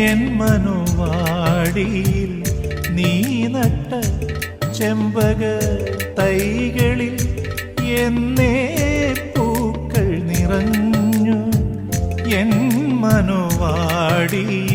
N മനോവാടിയിൽ നീ നട്ട ചെമ്പക തൈകളിൽ എന്നേ പൂക്കൾ നിറഞ്ഞു. എൻ മനോവാടിയിൽ